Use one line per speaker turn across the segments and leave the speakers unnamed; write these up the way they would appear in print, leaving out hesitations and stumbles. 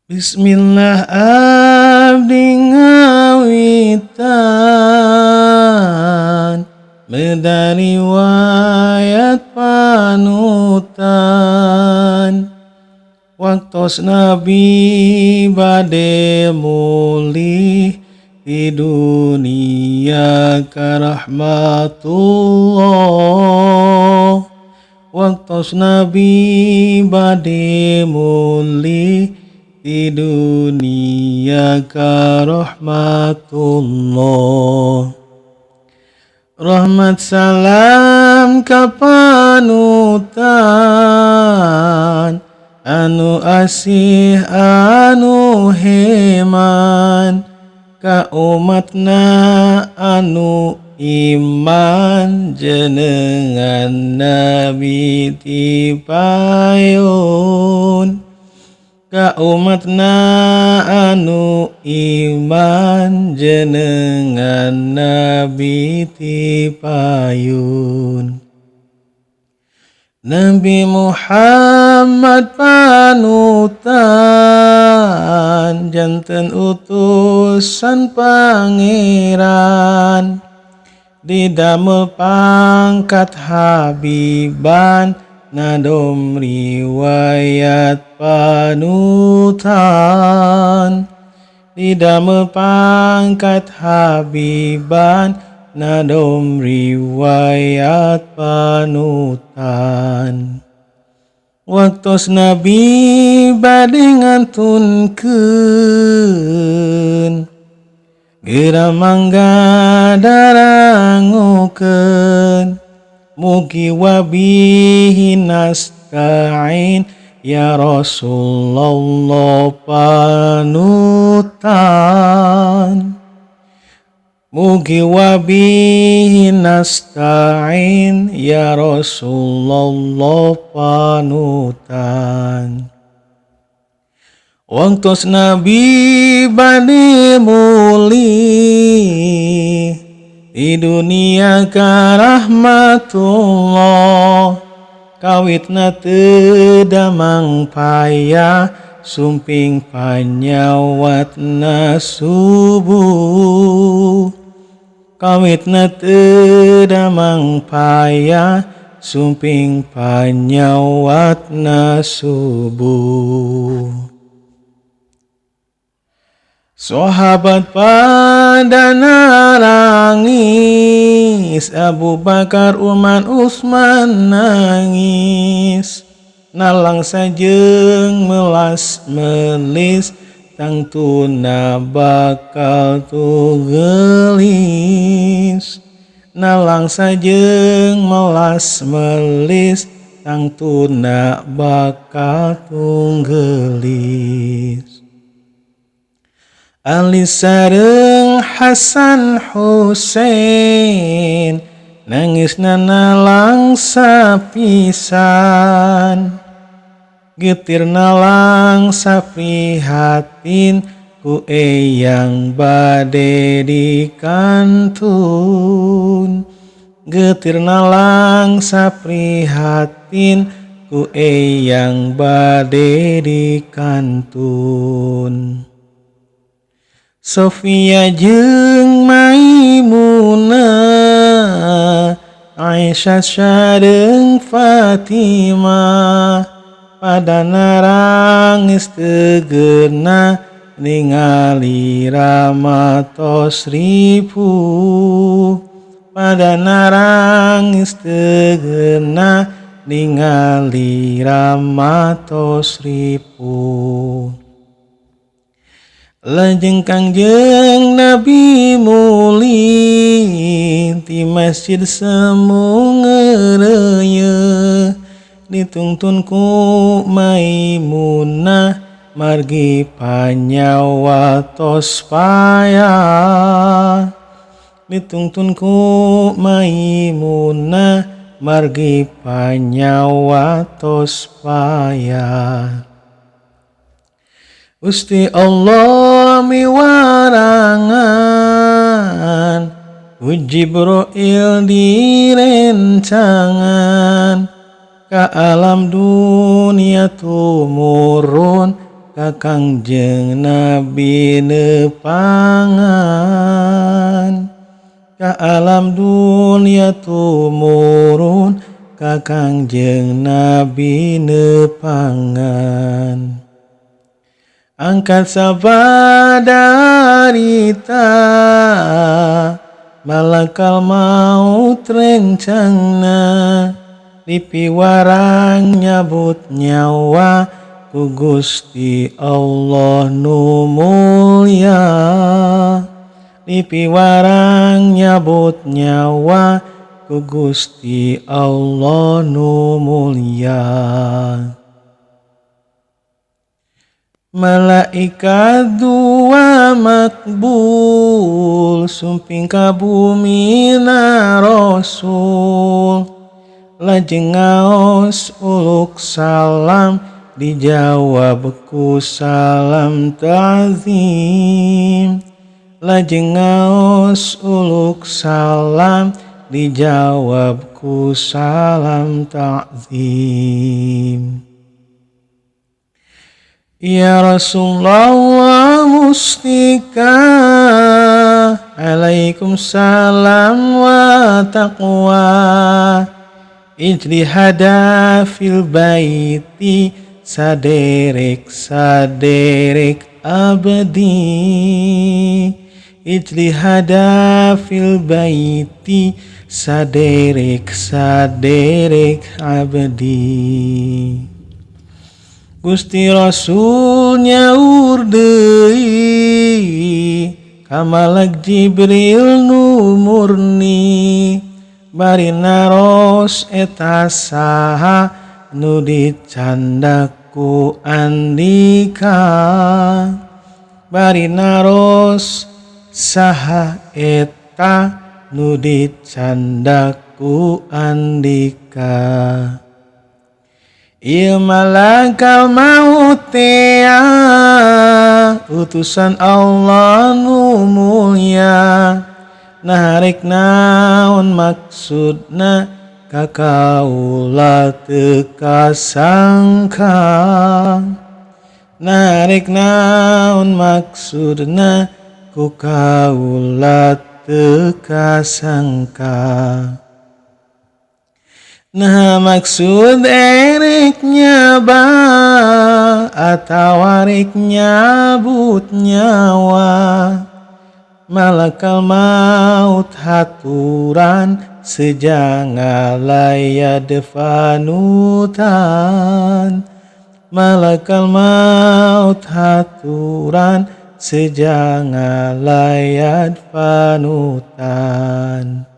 Bismillah abdi ngawitan medari wayat panutan waktos nabi bade mulih di dunia karahmatullah waktos nabi bade mulih di dunia karahmatullah. Rahmat salam kapanutan anu asih anu heman ka umatna anu iman jenengan nabi ti payon ka umatna anu iman jenengan nabi ti payun Nabi Muhammad panutan janten utusan pangeran didamel pangkat habiban nadom riwayat panutan didamel pangkat habiban nadom riwayat panutan waktos nabi bade ngantunkeun geura mangga darangukeun mugi wabihi nasta'in ya Rasulullah panutan mugi wabihi nasta'in ya Rasulullah panutan waktos nabi bade mulih di dunia karahmatullah kawitna teu damang payah sumping panyawatna subuh kawitna teu damang payah sumping panyawatna subuh sahabat pada narangis Abu Bakar Umar Utsman nangis nalang sajeng melas melis tangtuna bakal tu gelis nalang sajeng melas melis tangtuna bakal tu gelis Ali sareng Hasan Husein nangisna nalang sapisan getirna lang saprihatin ku eyang bade dikantun getirna lang saprihatin ku eyang bade dikantun Sofia jeung Maimunah Aisyah sareng Fatimah pada narangis teu geuna ningali ramatos ripuh pada narangis teu geuna ningali ramatos ripuh lajeng Kangjeng Nabi mulih ti masjid semu ngeureuyeun ditungtun ku Maimunah margi panyawatos payah ditungtun ku Maimunah margi panyawatos payah Gusti Allah miwarangan ku Jibril direncangan ka alam dunia tumurun ka Kangjeng Nabi nepangan, ka alam dunia tumurun ka Kangjeng Nabi nepangan. Angkat sabadarita malakal maut rencangna, dipiwarang nyabut nyawa ku Gusti Allah nu mulya, dipiwarang nyabut nyawa ku Gusti Allah nu mulya. Malaikat dua makbul sumping ka bumi na Rasul, lajeng ngaos uluk salam dijawab ku salam ta'zim, lajeng ngaos uluk salam dijawab ku salam ta'zim. Ya Rasulullah mustika alaikum salam wa taqwa, ijtihada fil baiti saderek abdi, ijtihada fil baiti saderek abdi. Gusti Rasul nyaur deui ka Malak Jibril nu murni, bari naros eta saha nu dicandak ku Andika, bari naros saha eta nu dicandak ku Andika. Ieu malakal maut teh utusan Allah nu mulya, narik naon maksudna ka kaula teu kasangka, narik naon maksudna ku kaula teu kasangka. Nah maksud erek nyaba atawa rek nyabut nyawa, malakal maut haturan sejanga layad panutan, malakal maut haturan sejanga layad panutan.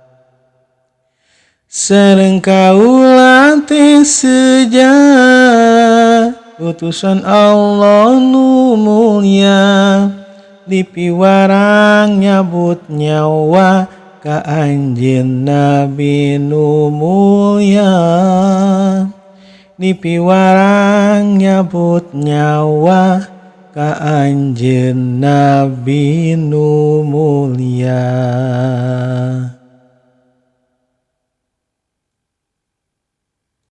Sareng kaula teh seja utusan Allah nu mulya, dipiwarang nyabut nyawa ka anjeun Nabi nu mulya, dipiwarang nyabut nyawa ka anjeun Nabi nu mulya.